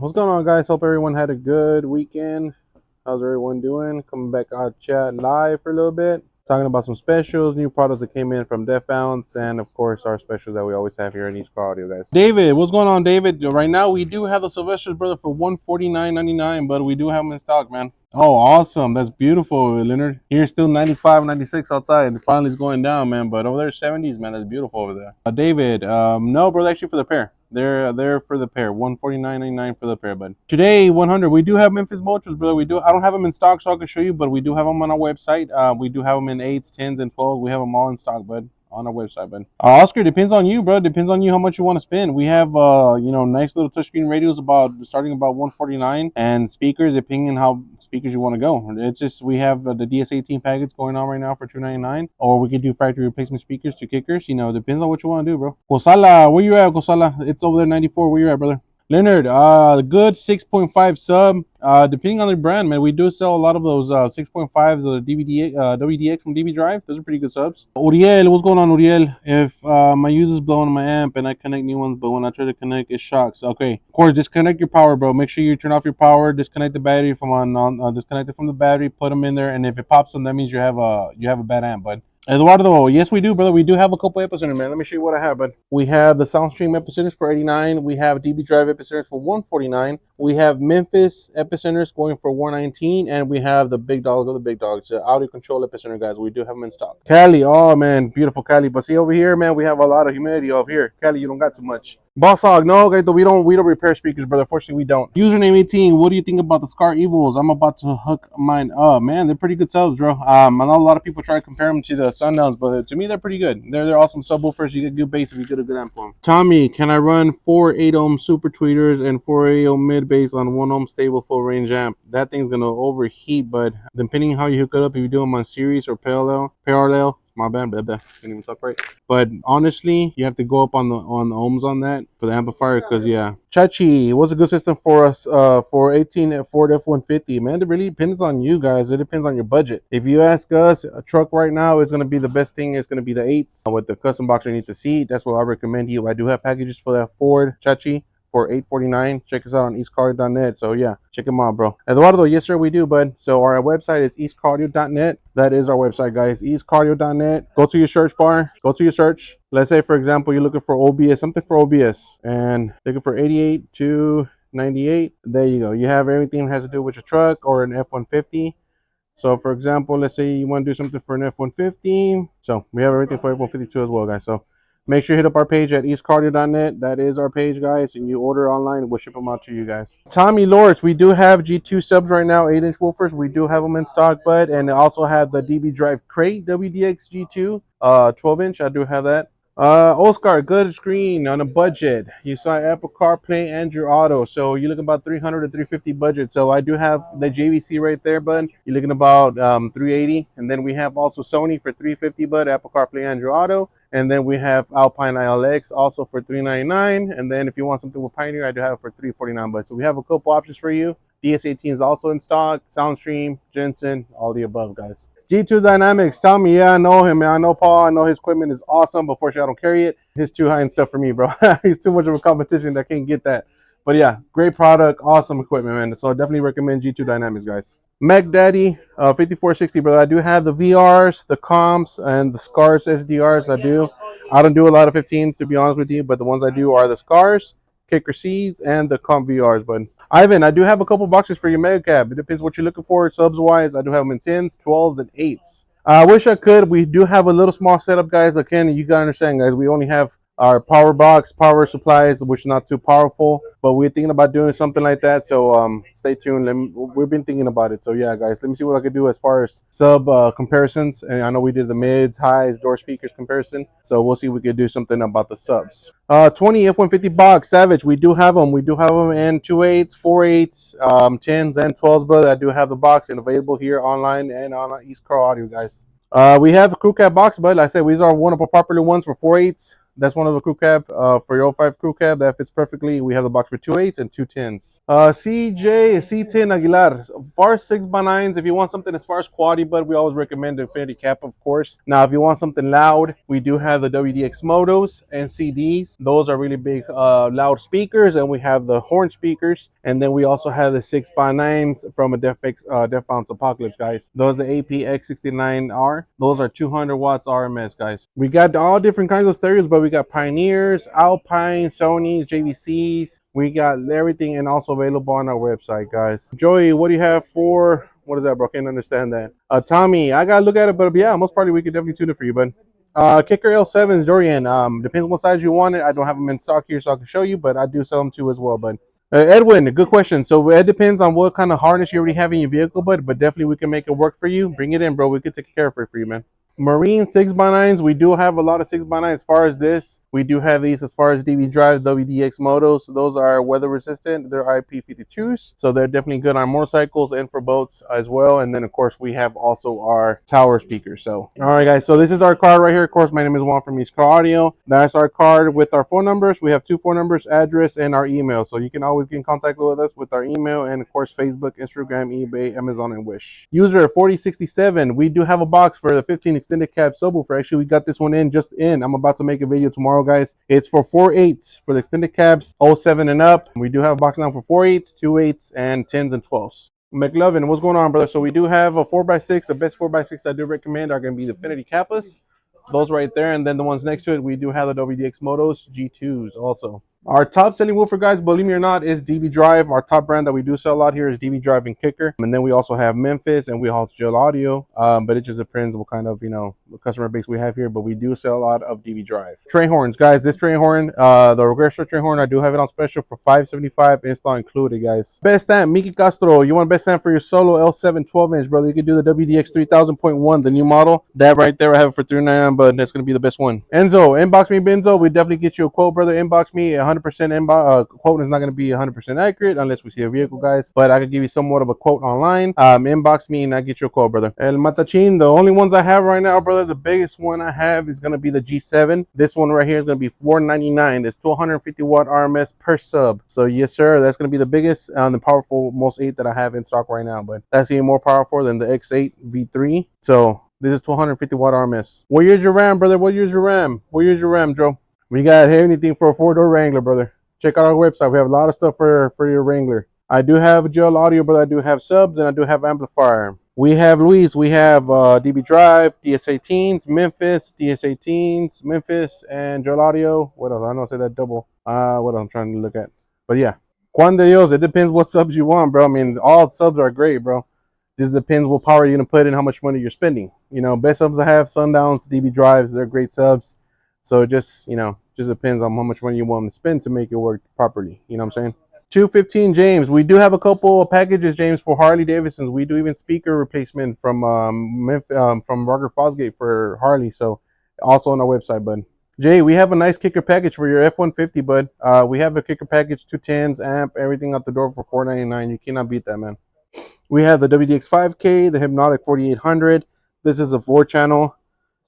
What's going on, guys? Hope everyone had a good weekend. How's everyone doing? Coming back out chat live for a little bit, talking about some specials, new products that came in from Def Bounce, and of course our specials that we always have here in East Car Audio, guys. David, what's going on, David? Right now we do have the Sylvester's, brother, for $149.99, but we do have them in stock, man. Oh, awesome. That's beautiful, Leonard. Here still 95, 96 outside. It finally is going down, man. But over there, 70s, man. That's beautiful over there. David, no, brother, actually for the pair. They're for the pair. 149.99 for the pair, bud. Today, 100. We do have Memphis Mochos, brother. We do. I don't have them in stock, so I can show you, but we do have them on our website. We do have them in 8s, 10s, and 12s. We have them all in stock, bud, on our website, bud. Oscar, depends on you, bro. Depends on you how much you want to spend. We have nice little touchscreen radios starting about 149, and speakers depending on how speakers you want to go. It's just we have the DS18 package going on right now for 299, or we could do factory replacement speakers to kickers. Depends on what you want to do, bro. Gosala, where you at, Gosala? It's over there, 94. Where you at, brother? Leonard, good 6.5 sub. Depending on the brand, man, we do sell a lot of those 6.5s of DVD, WDX from DB Drive. Those are pretty good subs. Uriel, what's going on, Uriel? If my user's blowing my amp and I connect new ones, but when I try to connect, it shocks. Okay, of course, disconnect your power, bro. Make sure you turn off your power. Disconnect the battery from disconnect it from the battery. Put them in there, and if it pops on, that means you have a bad amp, bud. Eduardo, yes, we do, brother. We do have a couple epicenters, man. Let me show you what I have, bud. We have the Soundstream epicenters for 89. We have DB Drive epicenters for 149. We have Memphis epicenters going for 119, and we have the big dogs of the big dogs, audio control epicenter, guys. We do have them in stock. Cali, oh man, beautiful Cali. But see over here, man, we have a lot of humidity over here. Cali, you don't got too much. Boss Hog, no, guys, we don't repair speakers, brother. Fortunately, we don't. Username 18. What do you think about the Scar Evils? I'm about to hook mine up, man. They're pretty good subs, bro. I know a lot of people try to compare them to the Sundowns, but to me, they're pretty good. They're awesome subwoofers. You get good bass if you get a good amp for them. Tommy, can I run 4 8-ohm super tweeters and 4 8-ohm mid bass on 1-ohm stable full range amp? That thing's gonna overheat, but depending how you hook it up, if you do them on series or parallel. My bad, can't even talk right. But honestly, you have to go up on the ohms on that for the amplifier, because yeah. Chachi, what's a good system for us for 18 at Ford F-150? Man, it really depends on you guys. It depends on your budget. If you ask us, a truck right now is going to be the best thing. It's going to be the 8s with the custom box underneath the seat. That's what I recommend you. I do have packages for that Ford Chachi for $849. Check us out on eastcardio.net. So yeah, check them out, bro. Eduardo, yes sir, we do, bud. So our website is eastcardio.net. That is our website, guys. eastcardio.net. Go to your search bar. Go to your search. Let's say, for example, you're looking for OBS, something for OBS, and looking for 88 to 98. There you go. You have everything that has to do with your truck or an F-150. So for example, let's say you want to do something for an F-150. So we have everything for F-152 as well, guys. So make sure you hit up our page at eastcardio.net. That is our page, guys. And you order online, we'll ship them out to you guys. Tommy Lawrence, we do have G2 subs right now, 8-inch woofers. We do have them in stock, bud. And also have the DB Drive Crate WDX G2, 12-inch. I do have that. Oscar, good screen on a budget. You saw Apple CarPlay, Android Auto. So you're looking about 300 to 350 budget. So I do have the JVC right there, bud. You're looking about 380. And then we have also Sony for 350, bud. Apple CarPlay, Android Auto. And then we have Alpine ILX also for $399. And then if you want something with Pioneer, I do have it for $349. But so we have a couple options for you. DS18 is also in stock. Soundstream, Jensen, all the above, guys. G2 Dynamics, tell me, yeah, I know him, man. I know Paul. I know his equipment is awesome, but fortunately, I don't carry it. He's too high and stuff for me, bro. He's too much of a competition that can't get that. But yeah, great product, awesome equipment, man. So I definitely recommend G2 Dynamics, guys. Mac Daddy, 5460, brother. I do have the VRs, the comps, and the Scars SDRs. I do. I don't do a lot of 15s, to be honest with you, but the ones I do are the Scars, Kicker C's, and the comp VRs, but Ivan, I do have a couple boxes for your mega cab. It depends what you're looking for. Subs wise, I do have them in 10s, 12s, and 8s. I wish I could. We do have a little small setup, guys. Again, you gotta understand, guys. We only have our power box, power supplies, which is not too powerful, but we're thinking about doing something like that. So stay tuned. We've been thinking about it. So yeah, guys, let me see what I can do as far as sub comparisons. And I know we did the mids, highs, door speakers comparison. So we'll see if we could do something about the subs. 20 F-150 box Savage. We do have them. We do have them in 2.8s, 4.8s, 10s, and 12s, brother. I do have the box and available here online and on East Car Audio, guys. We have a crew cab box, but like I said, these are one of our popular ones for 4.8s. That's one of the crew cab for your 05 crew cab that fits perfectly. We have the box for 2.8s and 2.10s. CJ C10 Aguilar, as far as 6x9s, if you want something as far as quality, but we always recommend the Infinity Cap, of course. Now, if you want something loud, we do have the WDX Motos and CDs. Those are really big loud speakers, and we have the horn speakers. And then we also have the 6x9s from a Def Bounce Apocalypse, guys. Those are the APX69R. Those are 200 watts RMS, guys. We got all different kinds of stereos, but we got Pioneers, Alpine, Sony's, JVCs. We got everything and also available on our website, guys. Joey, what do you have for, what is that, bro? Can't understand that. Tommy, I gotta look at it, but yeah, most probably we could definitely tune it for you, bud. Kicker L7s, Dorian. Depends what size you want it. I don't have them in stock here, so I can show you, but I do sell them too as well, bud. Edwin, good question. So it depends on what kind of harness you already have in your vehicle, but definitely we can make it work for you. Bring it in, bro. We could take care of it for you, man. Marine 6x9s, we do have a lot of 6x9s. As far as this, we do have these as far as DB Drive, WDX Motos. Those are weather resistant. They're IP52s, so they're definitely good on motorcycles and for boats as well. And then, of course, we have also our tower speakers. So, all right, guys. So this is our card right here. Of course, my name is Juan from East Car Audio. That's our card with our phone numbers. We have 2 phone numbers, address, and our email. So you can always get in contact with us with our email and, of course, Facebook, Instagram, eBay, Amazon, and Wish. User 4067. We do have a box for the 15 extended cab subwoofer. Actually, we got this one in just in. I'm about to make a video tomorrow, guys. It's for 4.8s for the extended cabs, 07 and up. We do have a box now for 4.8s, 2.8s, and 10s and 12s. McLovin, what's going on, brother? So we do have a 4x6. The best 4x6 I do recommend are going to be the Infinity Kappas. Those right there, and then the ones next to it, we do have the WDX Motos G2s also. Our top selling woofer, guys, believe me or not, is DB Drive. Our top brand that we do sell a lot here is DB Drive and Kicker. And then we also have Memphis and we also Gel Audio. But it just depends what kind of, customer base we have here. But we do sell a lot of DB Drive. Train horns, guys. This train horn, the Regresso train horn, I do have it on special for $575, install included, guys. Best amp, Miki Castro. You want best amp for your solo L7 12-inch, brother? You can do the WDX 3000.1, the new model. That right there, I have it for $399, but that's going to be the best one. Enzo, inbox me, Benzo. We definitely get you a quote, brother. Inbox me. 100% quote is not going to be 100% accurate unless we see a vehicle, guys, but I could give you somewhat of a quote online. Inbox me and I get your quote, brother. El Matachin, the only ones I have right now, brother, the biggest one I have is going to be the G7. This one right here is going to be $499. It's 250 watt RMS per sub. So yes, sir, that's going to be the biggest and the powerful most 8 that I have in stock right now, but that's even more powerful than the X8 V3. So this is 250 watt RMS. What year's your RAM, brother? What year's your RAM? What year's your RAM, Joe? We got anything for a 4-door Wrangler, brother. Check out our website. We have a lot of stuff for your Wrangler. I do have Gel Audio, brother. I do have subs, and I do have amplifier. We have Luis. We have DB Drive, DS18s, Memphis, DS18s, Memphis, and Gel Audio. What else? I don't say that double. What I'm trying to look at. But yeah. Juan de Dios. It depends what subs you want, bro. I mean, all subs are great, bro. Just depends what power you're going to put in, how much money you're spending. Best subs I have, Sundowns, DB Drives. They're great subs. So it just depends on how much money you want to spend to make it work properly. You know what I'm saying? 215 James. We do have a couple of packages, James, for Harley Davidsons. We do even speaker replacement from Roger Fosgate for Harley. So also on our website, bud. Jay, we have a nice kicker package for your F-150, bud. We have a kicker package, 210s, amp, everything out the door for $499. You cannot beat that, man. We have the WDX 5K, the Hypnotic 4800. This is a 4-channel.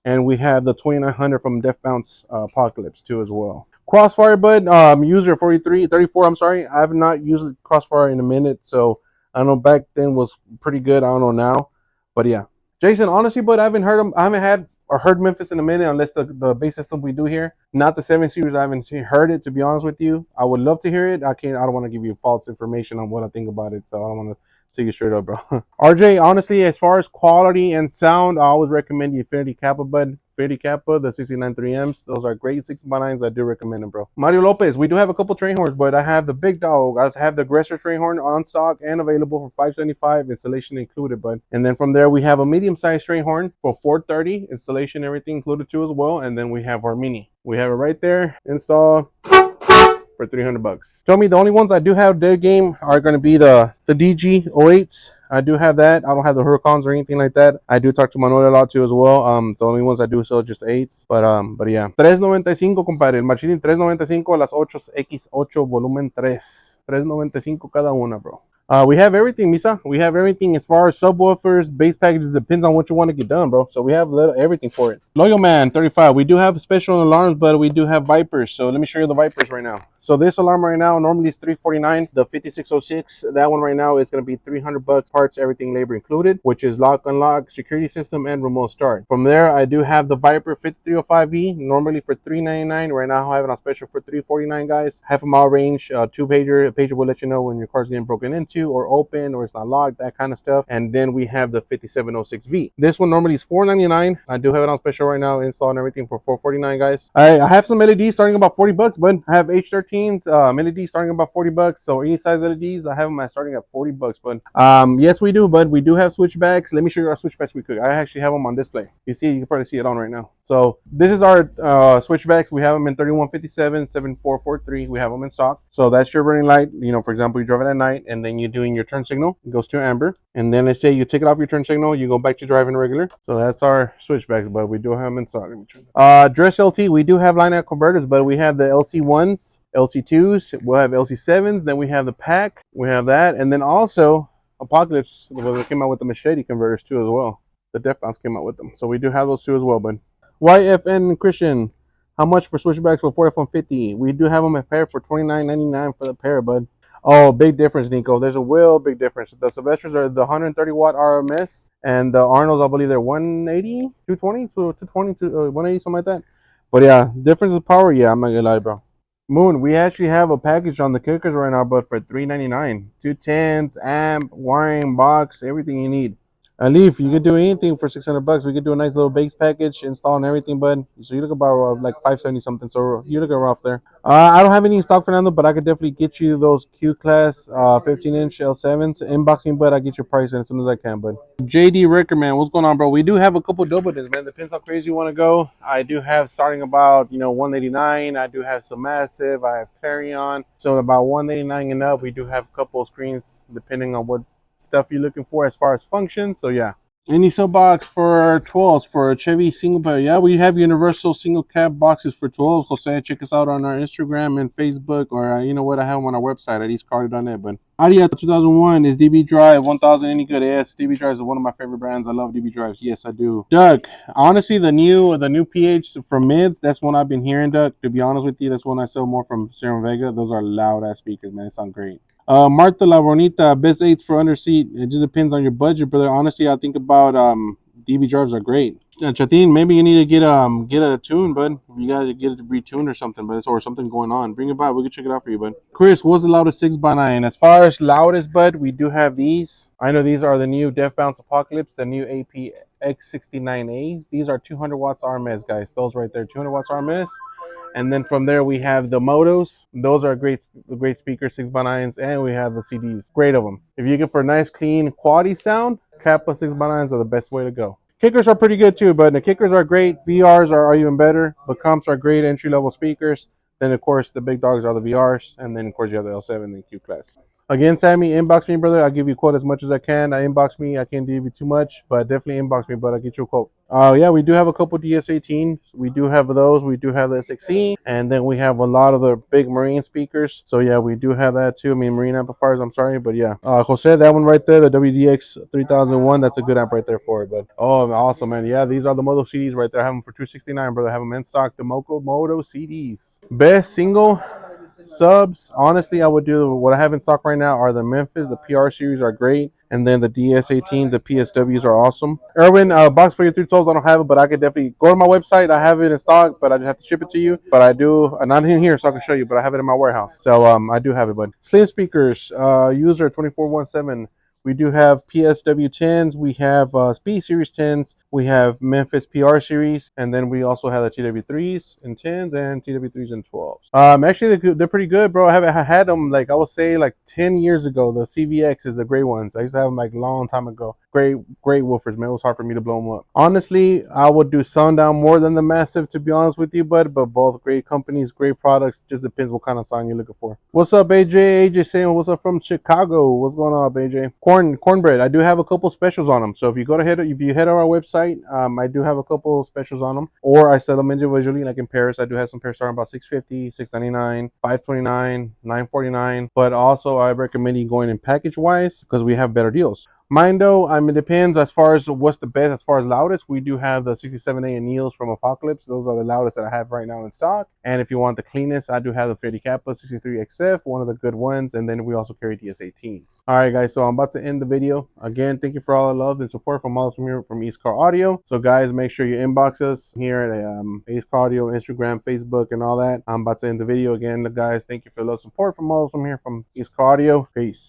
And we have the 2900 from Def Bounce Apocalypse too as well. Crossfire, bud, user 34, I'm sorry. I have not used Crossfire in a minute, so I don't know, back then was pretty good. I don't know now, but yeah. Jason, honestly, bud, I haven't heard Memphis in a minute unless the bass system we do here. Not the 7 Series, I haven't heard it, to be honest with you. I would love to hear it. I don't want to give you false information on what I think about it, so I don't want to take it straight up, bro. RJ, honestly, as far as quality and sound, I always recommend the Infinity Kappa, bud. Infinity Kappa, the 69 3Ms. Those are great 6x9s. I do recommend them, bro. Mario Lopez, we do have a couple train horns, but I have the big dog. I have the Aggressor train horn on stock and available for $575, installation included, bud. And then from there, we have a medium-sized train horn for $430, installation, everything included too as well. And then we have our mini. We have it right there, install for $300. Tell me, the only ones I do have their game are going to be the DG 08s. I do have that. I don't have the Huracans or anything like that. I do talk to Manuel a lot too as well. The only ones I do sell just 8s. But yeah. 395, compadre. El Marchini 395 las 8X8 volumen 3. 395 cada una, bro. We have everything, Misa. We have everything as far as subwoofers, bass packages. Depends on what you want to get done, bro. So we have everything for it. Loyal Man 35. We do have special alarms, but we do have Vipers. So let me show you the Vipers right now. So this alarm right now normally is $349. The 5606, that one right now is going to be $300. Parts, everything, labor included, which is lock, unlock, security system, and remote start. From there, I do have the Viper 5305E, normally for $399. Right now, I have it on special for $349, guys. Half a mile range, two pager. A pager will let you know when your car's getting broken into or open or it's not locked, that kind of stuff. And then we have the 5706V. This one normally is $499. I do have it on special right now, install and everything for $449, guys. I have some LEDs starting about $40, but I have H13s, LEDs starting about $40. So any size LEDs, I have them at starting at $40, but yes, we do, but we do have switchbacks. Let me show you our switchbacks we could. I actually have them on display. You can probably see it on right now. So this is our switchbacks. We have them in 3157, 7443. We have them in stock. So that's your running light. You know, for example, you drove it at night and then you're doing your turn signal. It goes to amber. And then let's say you take it off your turn signal, you go back to driving regular. So that's our switchbacks, but we do have them in stock. Dress LT, we do have line out converters, but we have the LC1s, LC2s, we'll have LC7s, then we have the pack, we have that, and then also Apocalypse, they came out with the machete converters too as well. The Def Bounce came out with them. So we do have those two as well, but YFN Christian, how much for switchbacks for 4F150? We do have them a pair for $29.99 for the pair, bud. Oh, big difference, Nico. There's a real big difference. The Sylvesters are the 130 watt RMS, and the Arnolds, I believe they're 180, 220, 180, something like that. But yeah, difference of power, yeah, I'm not gonna lie, bro. Moon, we actually have a package on the kickers right now, but for $399. 210s, amp, wiring, box, everything you need. Alif, you could do anything for $600. We could do a nice little base package, install and everything, bud. So you look about like 570 something. So you look rough there. I don't have any in stock, Fernando, but I could definitely get you those Q class 15-inch L7s. Inbox me, bud. I get your price in as soon as I can, bud. JD Ricker, man, what's going on, bro? We do have a couple double discs, man. Depends how crazy you want to go. I do have starting about 189. I do have some massive. I have Clarion. So about 189 and up, we do have a couple of screens depending on what stuff you're looking for as far as functions. So yeah. Any sub box for 12s for a Chevy single bed? Yeah, we have universal single cab boxes for 12s. Jose, check us out on our Instagram and Facebook, or you know what, I have them on our website at eastcarter.net. But Adia 2001 is DB Drive 1000 any good? Yes, DB Drive is one of my favorite brands. I love DB Drives. Yes, I do. Doug, honestly, the new PH from Mids, that's one I've been hearing, Doug. To be honest with you, that's one I sell more from Sierra Vega. Those are loud ass speakers, man. They sound great. Marta La Bonita, best 8s for under seat. It just depends on your budget, brother. Honestly, I think about DB drives are great. Yeah, Chatin, maybe you need to get a tune, bud. You gotta get it retuned or something, but or something going on. Bring it by. We can check it out for you, bud. Chris, what's the loudest 6x9? As far as loudest, bud, we do have these. I know these are the new Def Bounce Apocalypse, the new AP X69As. These are 200 watts RMS, guys. Those right there, 200 watts RMS. And then from there we have the Motos. Those are great speakers, 6x9s, and we have the CDs. Great of them. If you're looking for a nice, clean, quality sound, Kappa 6x9s are the best way to go. Kickers are pretty good too, but the kickers are great. VRs are even better. But comps are great entry-level speakers. Then of course the big dogs are the VRs, and then of course you have the L7 and Q class. Again, Sammy, inbox me, brother. I'll give you a quote as much as I can. Inbox me. I can't give you too much, but definitely inbox me, but I'll get you a quote. Yeah, we do have a couple DS18s. We do have those. We do have the SXE, and then we have a lot of the big marine speakers. So yeah, we do have that too. I mean, marine amplifiers. I'm sorry, but yeah. Jose, that one right there, the WDX 3001. That's a good amp right there for it. But oh, awesome, man. Yeah, these are the Moto CDs right there. I have them for $269, brother. I have them in stock. The Moto CDs. Best single subs, honestly, I would do what I have in stock right now are the Memphis. The PR series are great, and then the DS18, the PSWs are awesome. Erwin, box for your 312s, I don't have it, but I could definitely go to my website. I have it in stock, but I just have to ship it to you. But I do, not in here, so I can show you, but I have it in my warehouse. So I do have it, bud. Slim speakers, user 2417. We do have PSW 10s, we have Speed Series 10s, we have Memphis PR Series, and then we also have the TW3s and 10s and TW3s and 12s. Actually, they're pretty good, bro. I had them, like, I would say, like 10 years ago. The CVX is the great ones. I used to have them, like, a long time ago. Great woofers, man. It was hard for me to blow them up. Honestly, I would do Sundown more than the Massive, to be honest with you, bud. But both great companies, great products. Just depends what kind of sound you're looking for. What's up, AJ? AJ saying, what's up from Chicago? What's going on, AJ? Cornbread. I do have a couple specials on them. So if you head to our website, website. I do have a couple specials on them, or I sell them individually. Like in Paris, I do have some pairs starting about 650, 699, 529, 949. But also, I recommend you going in package wise because we have better deals. Mine though, I mean, it depends as far as what's the best. As far as loudest, we do have the 67A anneals from Apocalypse. Those are the loudest that I have right now in stock. And if you want the cleanest, I do have the 50 Kappa 63XF, one of the good ones. And then we also carry DS18s. All right, guys. So I'm about to end the video. Again, thank you for all the love and support from all of us from here from East Car Audio. So guys, make sure you inbox us here at East Car Audio, Instagram, Facebook, and all that. I'm about to end the video again, guys. Thank you for the love support from all of us from here from East Car Audio. Peace.